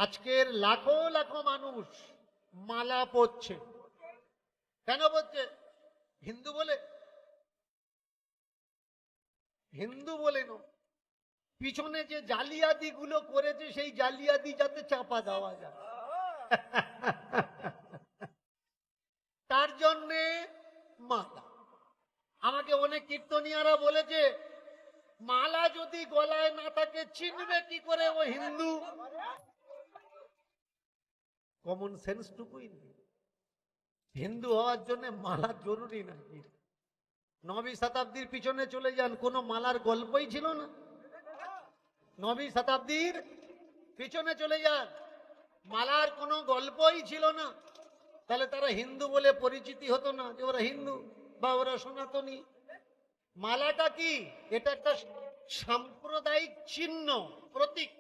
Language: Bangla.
আজকের লাখো লাখো মানুষ মালা পরছে। কেন পরছে? হিন্দু বলে? হিন্দু বলে নয়, পিছনে যে জালিয়াতি গুলো করেছে সেই জালিয়াতি যাতে চাপা দেওয়া যায় তার জন্যে মালা। আমাকে অনেক কীর্তনিয়ারা বলেছে, মালা যদি গলায় না থাকে চিনবে কি করে ও হিন্দু? কমন সেন্স টুকুই নেই। হিন্দু হওয়ার জন্য মালা জরুরি নাকি? নবী শতাব্দীর পিছনে চলে যান, কোনো মালার গল্পই ছিল না। নবী শতাব্দীর পিছনে চলে যান, মালার কোনো গল্পই ছিল না। তাহলে তারা হিন্দু বলে পরিচিতি হতো না যে ওরা হিন্দু বা ওরা সনাতনী। মালাটা কি? এটা একটা সাম্প্রদায়িক চিহ্ন, প্রতীক।